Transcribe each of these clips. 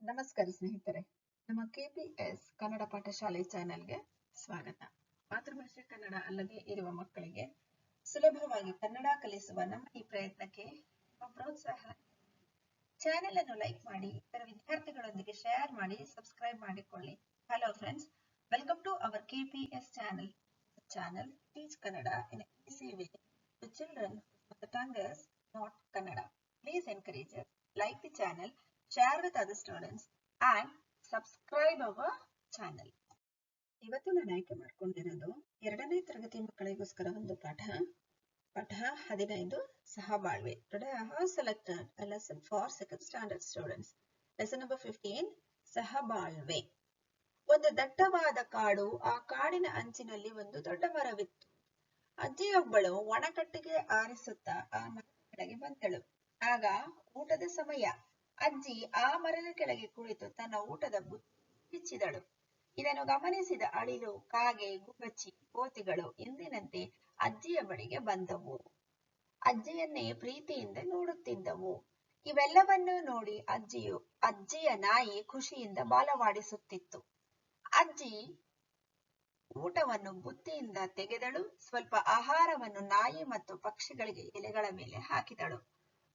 ನಮಸ್ಕಾರ ಸ್ನೇಹಿತರೆ, ನಮ್ಮ KPS ಕನ್ನಡ ಪಾಠಶಾಲೆ ಚಾನೆಲ್ಗೆ ಸ್ವಾಗತ. ಮಾತೃಭಾಷೆ ಕನ್ನಡ ಅಲ್ಲದೆ ಇರುವ ಮಕ್ಕಳಿಗೆ ಸುಲಭವಾಗಿ ಕನ್ನಡ ಕಲಿಸುವ ನಮ್ಮ ಈ ಪ್ರಯತ್ನಕ್ಕೆ ನಿಮ್ಮ ಪ್ರೋತ್ಸಾಹ. ಚಾನೆಲ್ ಅನ್ನು ಲೈಕ್ ಮಾಡಿ, ಇತರ ವಿದ್ಯಾರ್ಥಿಗಳೊಂದಿಗೆ ಶೇರ್ ಮಾಡಿ, ಸಬ್ಸ್ಕ್ರೈಬ್ ಮಾಡಿಕೊಳ್ಳಿ. Hello friends, welcome to our KPS channel. The channel teach Kannada in an easy way to children whose mother tongue is not Kannada. Please encourage us, like the channel, share with other students and subscribe our channel. ಇವತ್ತು ನಾನು ಆಯ್ಕೆ ಮಾಡಿಕೊಂಡಿರೋದು 2ನೇ ತರಗತಿ ಮಕ್ಕಳಿಗೋಸ್ಕರ ಒಂದು ಪಾಠ 15 ಸಹಬಾಳ್ವೆ. Today I have selected a lesson for 2nd standard students. Lesson number 15 ಸಹಬಾಳ್ವೆ. ಒಂದು ದಟ್ಟವಾದ ಕಾಡು, ಆ ಕಾಡಿನ ಅಂಚಿನಲ್ಲಿ ಒಂದು ದೊಡ್ಡ ಮರವಿತ್ತು. ಅಜ್ಜಿಯೊಬ್ಬಳು ಒಣಕಟ್ಟಿಗೆ ಆರಿಸುತ್ತಾ ಆ ಮರದ ಕೆಳಗೆ ಬಂದಳು. ಆಗ ಊಟದ ಸಮಯ. ಅಜ್ಜಿ ಆ ಮರದ ಕೆಳಗೆ ಕುಳಿತು ತನ್ನ ಊಟದ ಬಿಚ್ಚಿದಳು. ಇದನ್ನು ಗಮನಿಸಿದ ಅಳಿಲು, ಕಾಗೆ, ಗುಬ್ಬಚ್ಚಿ, ಕೋತಿಗಳು ಎಂದಿನಂತೆ ಅಜ್ಜಿಯ ಬಳಿಗೆ ಬಂದವು. ಅಜ್ಜಿಯನ್ನೇ ಪ್ರೀತಿಯಿಂದ ನೋಡುತ್ತಿದ್ದವು. ಇವೆಲ್ಲವನ್ನೂ ನೋಡಿ ಅಜ್ಜಿಯ ನಾಯಿ ಖುಷಿಯಿಂದ ಬಾಲವಾಡಿಸುತ್ತಿತ್ತು. ಅಜ್ಜಿ ಊಟವನ್ನು ಬುತ್ತಿಯಿಂದ ತೆಗೆದಳು. ಸ್ವಲ್ಪ ಆಹಾರವನ್ನು ನಾಯಿ ಮತ್ತು ಪಕ್ಷಿಗಳಿಗೆ ಎಲೆಗಳ ಮೇಲೆ ಹಾಕಿದಳು.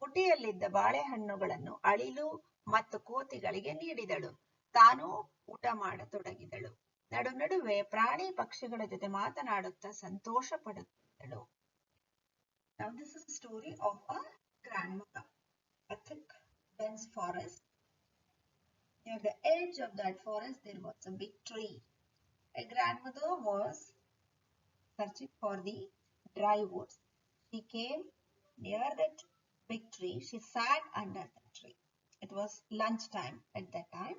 ಬುಟ್ಟಿಯಲ್ಲಿದ್ದ ಬಾಳೆಹಣ್ಣುಗಳನ್ನು ಅಳಿಲು ಮತ್ತು ಕೋತಿಗಳಿಗೆ ನೀಡಿದಳು. ತಾನು ಊಟ ಮಾಡತೊಡಗಿದಳು. ನಡುವೆ ಪ್ರಾಣಿ ಪಕ್ಷಿಗಳ ಜೊತೆ ಮಾತನಾಡುತ್ತಾ ಸಂತೋಷ ಪಡುತ್ತಿದ್ದಳು. Now this is a story of a grandmother. A thick, dense forest. Near the edge of that forest there was a big tree. A grandmother was searching for the dry woods. She came near that big tree. She sat under the tree. It was lunch time at that time.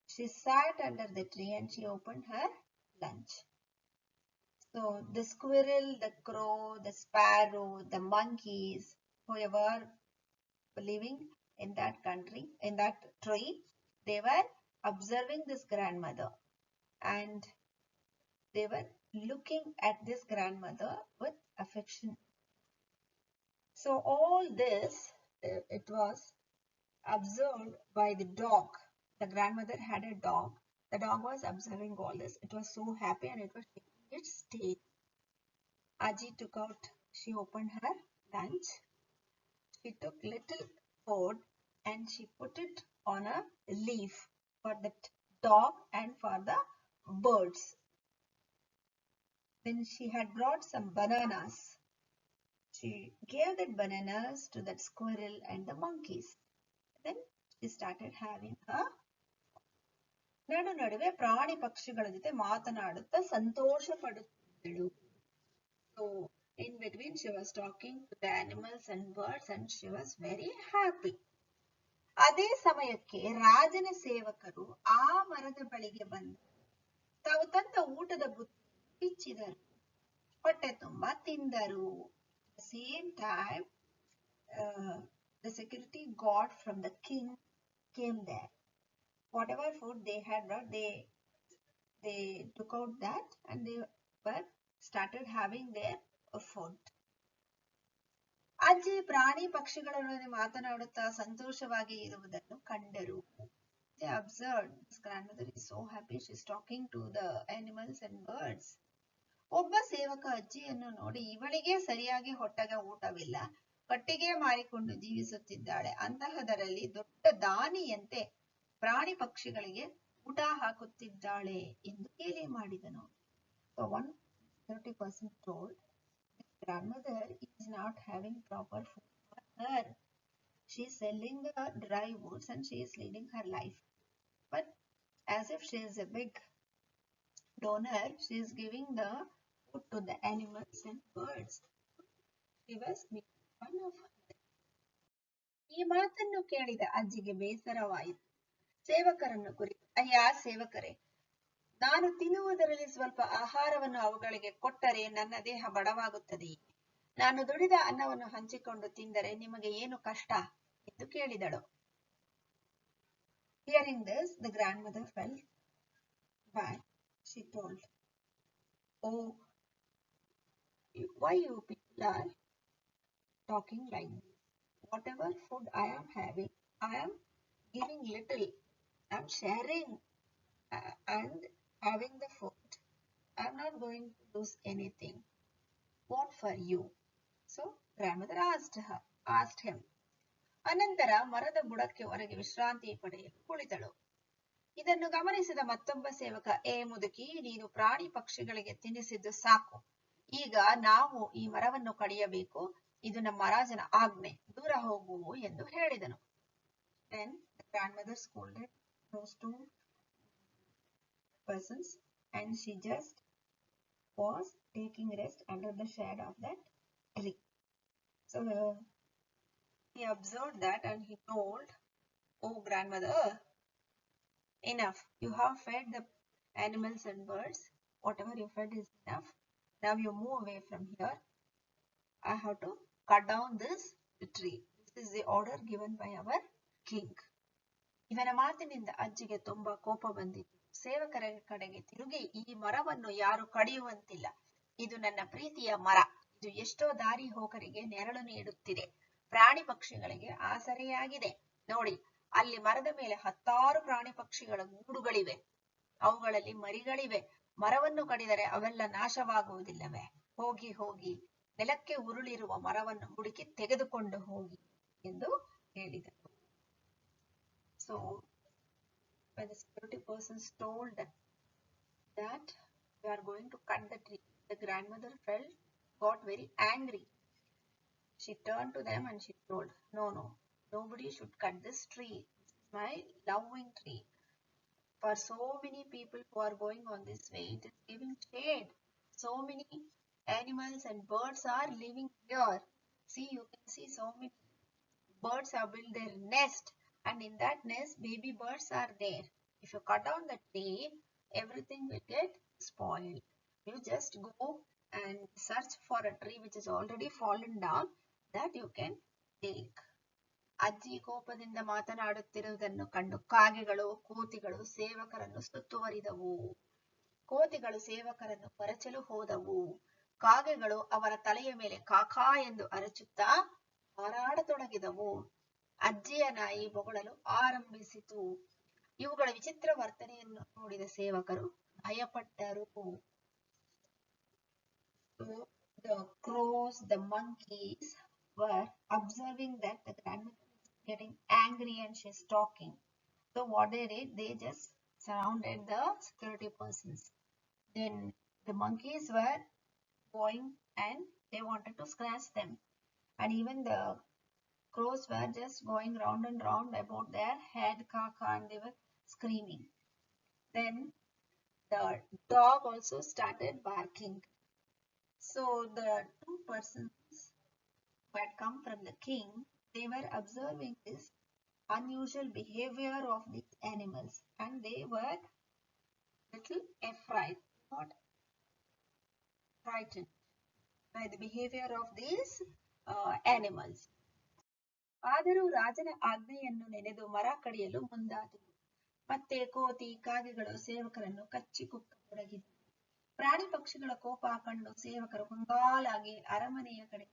She sat under the tree and she opened her lunch. So the squirrel, the crow, the sparrow, the monkeys, whoever living in that country, in that tree, they were observing this grandmother and they were looking at this grandmother with affection. So all this, it was observed by the dog. The grandmother had a dog. The dog was observing all this. It was so happy and it was taking its tail. Aji took out, she opened her lunch. She took little food and she put it on a leaf for the dog and for the birds. Then she had brought some bananas. She gave that bananas to that squirrel and the monkeys. Then she started having her. ನಡುವೆ ಪ್ರಾಣಿ ಪಕ್ಷಿಗಳ ಜೊತೆ ಮಾತನಾಡುತ್ತಾ ಸಂತೋಷ ಪಡುತ್ತಿದ್ದಳು. So in between she was talking to the animals and birds and she was very happy. ಅದೇ ಸಮಯಕ್ಕೆ ರಾಜನ ಸೇವಕರು ಆ ಮರದ ಬಳಿಗೆ ಬಂದು ತಾವು ತಂದ ಊಟದ ಬುತ್ತಿ ಬಿಚ್ಚಿದರು. ಹೊಟ್ಟೆ ತುಂಬಾ ತಿಂದರು. Same time the security guard from the king came there. Whatever food they had brought, they took out that and they were started having their food. ಅಜ್ಜಿ ಪ್ರಾಣಿ ಪಕ್ಷಿಗಳೊಡನೆ ಮಾತನಾಡುತ್ತಾ ಸಂತೋಷವಾಗಿ ಇರುವುದನ್ನು ಕಂಡರು. They observed this grandmother is so happy. She is talking to the animals and birds. ಒಬ್ಬ ಸೇವಕ ಅಜ್ಜಿಯನ್ನು ನೋಡಿ, ಇವಳಿಗೆ ಸರಿಯಾಗಿ ಹೊಟ್ಟೆಗೆ ಊಟವಿಲ್ಲ, ಕಟ್ಟಿಗೆ ಮಾರಿಕೊಂಡು ಜೀವಿಸುತ್ತಿದ್ದಾಳೆ, ಅಂತಹದರಲ್ಲಿ ದೊಡ್ಡ ದಾನಿಯಂತೆ ಪ್ರಾಣಿ ಪಕ್ಷಿಗಳಿಗೆ ಊಟ ಹಾಕುತ್ತಿದ್ದಾಳೆ ಎಂದು ಕೇಳಿ ಮಾಡಿದನು. So one 30% told, grandmother is not having proper food for her. She is selling the dry woods and she is leading her life. But as if she is a big donor, she is giving the food to the animals and birds. She was making fun of her. ಈ ಮಾತನ್ನು ಕೇಳಿದ ಅಜ್ಜಿಗೆ ಬೇಸರವಾಯಿತು. ಸೇವಕರನ್ನು ಕುರಿತು, ಅಯ್ಯ ಸೇವಕರೇ, ನಾನು ತಿನ್ನುವುದರಲ್ಲಿ ಸ್ವಲ್ಪ ಆಹಾರವನ್ನು ಅವುಗಳಿಗೆ ಕೊಟ್ಟರೆ ನನ್ನ ದೇಹ ಬಡವಾಗುತ್ತದೆ. ನಾನು ದುಡಿದ ಅನ್ನವನ್ನು ಹಂಚಿಕೊಂಡು ತಿಂದರೆ ನಿಮಗೆ ಏನು ಕಷ್ಟ ಎಂದು ಕೇಳಿದಳು. Hearing this, the grandmother felt bad. She told, "Oh, why you people are talking like this? Whatever food I am having, I am giving little. I'm sharing and having the food. I'm not going to lose anything. What for you? So grandmother asked him. ಅನಂತರ ಮರದ ಬುಡಕ್ಕೆ ಹೊರಗೆ ವಿಶ್ರಾಂತಿ ಪಡೆಯಲು ಕುಳಿತಳು. ಇದನ್ನು ಗಮನಿಸಿದ ಮತ್ತೊಬ್ಬ ಸೇವಕ, ಏ ಮುದುಕಿ, ನೀನು ಪ್ರಾಣಿ ಪಕ್ಷಿಗಳಿಗೆ ತಿನ್ನಿಸಿದ್ದು ಸಾಕು. ಈಗ ನಾವು ಈ ಮರವನ್ನು ಕಡಿಯಬೇಕು. ಇದು ನಮ್ಮ ರಾಜನ ಆಜ್ಞೆ. ದೂರ ಹೋಗು ಎಂದು ಹೇಳಿದನು. Then the grandmother scolded those two persons and she just was taking rest under the shade of that tree. So he observed that and he told, "Oh grandmother, enough. You have fed the animals and birds. Whatever you fed is enough. Now you move away from here. I have to cut down this tree. This is the order given by our king." ಇವನ ಮಾತಿನಿಂದ ಅಜ್ಜಿಗೆ ತುಂಬಾ ಕೋಪ ಬಂದಿತು. ಸೇವಕರ ಕಡೆಗೆ ತಿರುಗಿ, ಈ ಮರವನ್ನು ಯಾರು ಕಡಿಯುವಂತಿಲ್ಲ. ಇದು ನನ್ನ ಪ್ರೀತಿಯ ಮರ. ಇದು ಎಷ್ಟೋ ದಾರಿ ಹೋಗರಿಗೆ ನೆರಳು ನೀಡುತ್ತಿದೆ. ಪ್ರಾಣಿ ಪಕ್ಷಿಗಳಿಗೆ ಆಸರೆಯಾಗಿದೆ. ನೋಡಿ, ಅಲ್ಲಿ ಮರದ ಮೇಲೆ 10 ಪ್ರಾಣಿ ಪಕ್ಷಿಗಳ ಗೂಡುಗಳಿವೆ. ಅವುಗಳಲ್ಲಿ ಮರಿಗಳಿವೆ. ಮರವನ್ನು ಕಡಿದರೆ ಅವೆಲ್ಲ ನಾಶವಾಗುವುದಿಲ್ಲವೇ? ಹೋಗಿ ಹೋಗಿ ನೆಲಕ್ಕೆ ಉರುಳಿರುವ ಮರವನ್ನು ಹುಡುಕಿ ತೆಗೆದುಕೊಂಡು ಹೋಗಿ ಎಂದು ಹೇಳಿದರು. So when the security persons told that we are going to cut the tree, the grandmother got very angry. She turned to them and she told, no, nobody should cut this tree. This is my loving tree. For so many people who are going on this way, it is giving shade. So many animals and birds are living here. See, you can see so many birds have built their nest, and in that nest baby birds are there. If you cut down the tree, everything will get spoiled. You just go and search for a tree which is already fallen down, that you can take. ಅಜ್ಜಿ ಕೋಪದಿಂದ ಮಾತನಾಡುತ್ತಿರುವುದನ್ನು ಕಂಡು ಕಾಗೆಗಳು, ಕೋತಿಗಳು ಸೇವಕರನ್ನು ಸುತ್ತುವರಿದವು. ಕೋತಿಗಳು ಸೇವಕರನ್ನು ಕೊರಚಲು ಹೋದವು. ಕಾಗೆಗಳು ಅವರ ತಲೆಯ ಮೇಲೆ ಕಾಕಾ ಎಂದು ಅರಚುತ್ತಾ ಹಾರಾಡತೊಡಗಿದವು. ಅಜ್ಜಿಯ ನಾಯಿ ಬೊಗಳಲು ಆರಂಭಿಸಿತು. ಇವುಗಳ ವಿಚಿತ್ರ ವರ್ತನೆಯನ್ನು ನೋಡಿದ ಸೇವಕರು ಭಯಪಟ್ಟರು. The crows, the monkeys were observing that the grandmother is getting angry and she's talking. So what they did, they just surrounded the security persons. Then the monkeys were going and they wanted to scratch them. And even the crows were just going round and round about their head, kaka, and they were screaming. Then the dog also started barking. So the two persons who had come from the king, they were observing this unusual behavior of these animals, and they were little afraid, not frightened by the behavior of these animals. ಆದರೂ ರಾಜನ ಆಜ್ಞೆಯನ್ನು ನೆನೆದು ಮರ ಕಡಿಯಲು ಮುಂದಾದವು. ಮತ್ತೆ ಕೋತಿ, ಕಾಗೆಗಳು ಸೇವಕರನ್ನು ಕಚ್ಚಿ ಕುಕ್ಕತೊಡಗಿದವು. ಪ್ರಾಣಿ ಪಕ್ಷಿಗಳ ಕೋಪ ಕಂಡು ಸೇವಕರು ಹುಂಗಾಲಾಗಿ ಅರಮನೆಯ ಕಡೆ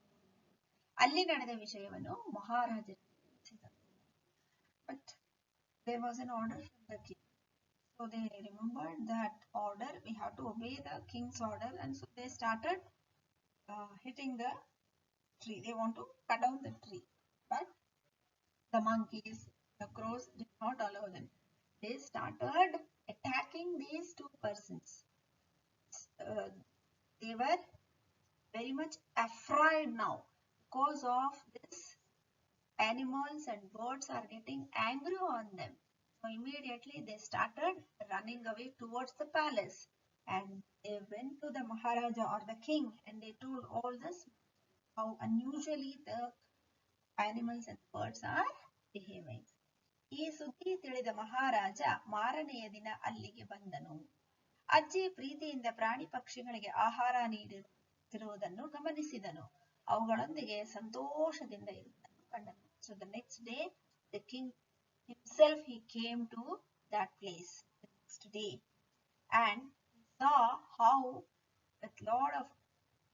ಅಲ್ಲಿ ನಡೆದ ವಿಷಯವನ್ನು ಮಹಾರಾಜರಿಗೆ ತಿಳಿಸಿದರು. But there was an order from the king. So they remembered that order. We have to obey the king's order, and so they started hitting the tree. They want to cut down the tree, but the monkeys, the crows did not allow them. They started attacking these two persons. They were very much afraid now because of this. Animals and birds are getting angry on them. So immediately they started running away towards the palace, and they went to the Maharaja or the king and they told all this, how unusually the animals and birds are behaving. ಈ ಸುದ್ದಿ ತಿಳಿದ ಮಹಾರಾಜ ಮಾರನೆಯ ದಿನ ಅಲ್ಲಿಗೆ ಬಂದನು. ಅಜ್ಜಿ ಪ್ರೀತಿಯಿಂದ ಪ್ರಾಣಿ ಪಕ್ಷಿಗಳಿಗೆ ಆಹಾರ ನೀಡುತ್ತಿರುವುದನ್ನು ಗಮನಿಸಿದನು. ಅವುಗಳೊಂದಿಗೆ ಸಂತೋಷದಿಂದ ಇರುವುದನ್ನು ಕಂಡನು. So the next day, the king himself, he came to that place the next day, and saw how with lot of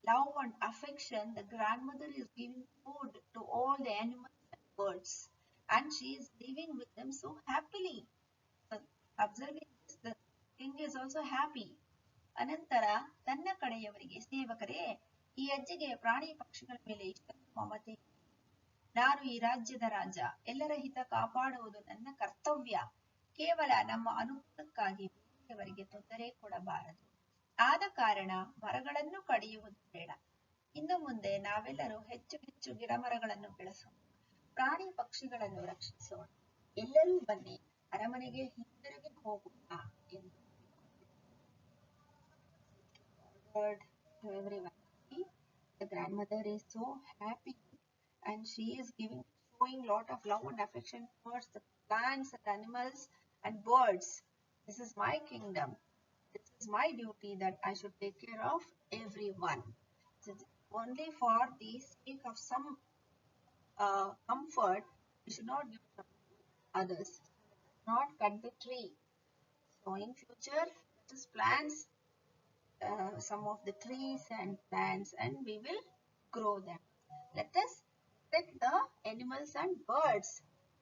love and affection the grandmother is giving food to all the animals and birds. and she is living with them so happily. So, observing this, the king is also happy. ಅನಂತರ ತನ್ನ ಕಡೆಯವರಿಗೆ, ಸೇವಕರೇ, ಈ ಅಜ್ಜಿಗೆ ಪ್ರಾಣಿ ಪಕ್ಷಿಗಳ ಮೇಲೆ ಇಷ್ಟೊಂದು ಮಮತೆ. ನಾನು ಈ ರಾಜ್ಯದ ರಾಜ, ಎಲ್ಲರ ಹಿತ ಕಾಪಾಡುವುದು ನನ್ನ ಕರ್ತವ್ಯ. ಕೇವಲ ನಮ್ಮ ಅನುಕೂಲಕ್ಕಾಗಿ ಬೇರೆಯವರಿಗೆ ತೊಂದರೆ ಕೊಡಬಾರದು. ಆದ ಕಾರಣ ಮರಗಳನ್ನು ಕಡಿಯುವುದು ಬೇಡ. ಇನ್ನು ಮುಂದೆ ನಾವೆಲ್ಲರೂ ಹೆಚ್ಚು ಹೆಚ್ಚು ಗಿಡ ಮರಗಳನ್ನು ಬೆಳೆಸೋಣ, ಪ್ರಾಣಿ ಪಕ್ಷಿಗಳನ್ನು ರಕ್ಷಿಸೋಣ. ಎಲ್ಲರೂ ಬನ್ನಿ, ಅರಮನೆಗೆ ಹಿಂದಿರುಗಿ ಹೋಗೋಣ ಎಂದು to everyone. The grandmother is so happy and she is showing lot of love and affection towards the plants and animals and birds. This is my kingdom. This is my duty that I should take care of everyone. So only for the sake of some comfort, we should not give to others. Not cut the tree. So in future, let us plant some of the trees and plants and we will grow them. Let us protect the animals and birds.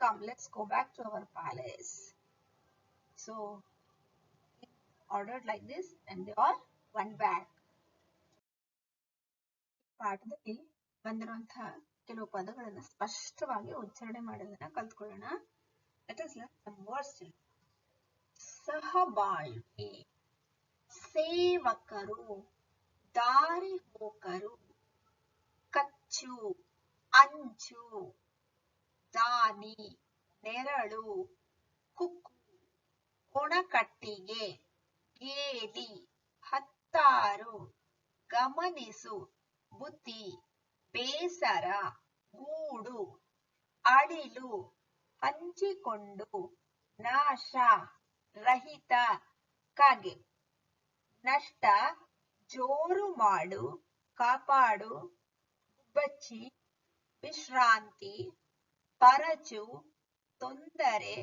Come, let's go back to our palace. So ordered like this and they all went back. ಪಾಠದಲ್ಲಿ ಬಂದಿರುವಂತಹ ಕೆಲವು ಪದಗಳನ್ನು ಸ್ಪಷ್ಟವಾಗಿ ಉಚ್ಚಾರಣೆ ಮಾಡೋದನ್ನ ಕಲ್ತ್ಕೊಳ್ಳೋಣ. Let us learn some words. ಸಹಬಾಳ್ವೆ, ಸೇವಕರು, ದಾರಿ ಹೋಕರು, ಕಚ್ಚು, ಅಂಚು, ದಾನಿ, ನೆರಳು, ಕುಕ್ಕು, ಒಣಕಟ್ಟಿಗೆ, ಗೇಲಿ, ಹತ್ತಾರು, ಗಮನಿಸು, ಬುದ್ಧಿ, ಬೇಸರ, ಗೂಡು, ಅಳಿಲು, ಹಂಚಿಕೊಂಡು, ನಾಶ, ರಹಿತ, ಕಗೆ, ನಷ್ಟ, ಜೋರು ಮಾಡು, ಕಾಪಾಡು, ಬಚ್ಚಿ, ವಿಶ್ರಾಂತಿ, ಪರಚು, ತೊಂದರೆ,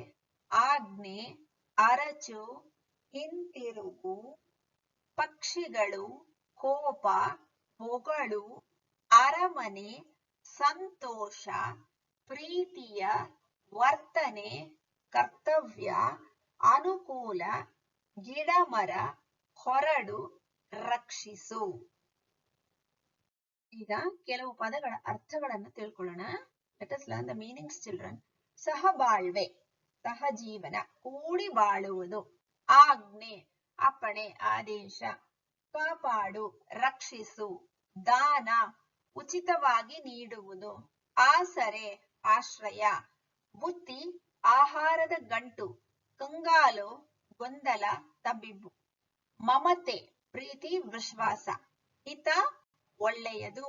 ಆಜ್ಞೆ, ಅರಚು, ಹಿಂತಿರುಗು, ಪಕ್ಷಿಗಳು, ಕೋಪ, ಹೊಗಳು, ಅರಮನೆ, ಸಂತೋಷ, ಪ್ರೀತಿಯ, ವರ್ತನೆ, ಕರ್ತವ್ಯ, ಅನುಕೂಲ, ಗಿಡಮರ, ಹೊರಡು, ರಕ್ಷಿಸು. ಈಗ ಕೆಲವು ಪದಗಳ ಅರ್ಥಗಳನ್ನು ತಿಳ್ಕೊಳ್ಳೋಣ. Let us learn the meanings, children. ಸಹಬಾಳ್ವೆ, ಸಹಜೀವನ, ಕೂಡಿ ಬಾಳುವುದು. ಆಜ್ಞೆ, ಅಪ್ಪಣೆ, ಆದೇಶ. ಕಾಪಾಡು, ರಕ್ಷಿಸು. ದಾನ, ಉಚಿತವಾಗಿ ನೀಡುವುದು. ಆಸರೆ, ಆಶ್ರಯ. ಬುತ್ತಿ, ಆಹಾರದ ಗಂಟು. ಕಂಗಾಲು, ಗೊಂದಲ, ತಬ್ಬಿಬ್ಬು. ಮಮತೆ, ಪ್ರೀತಿ, ವಿಶ್ವಾಸ. ಹಿತ, ಒಳ್ಳೆಯದು.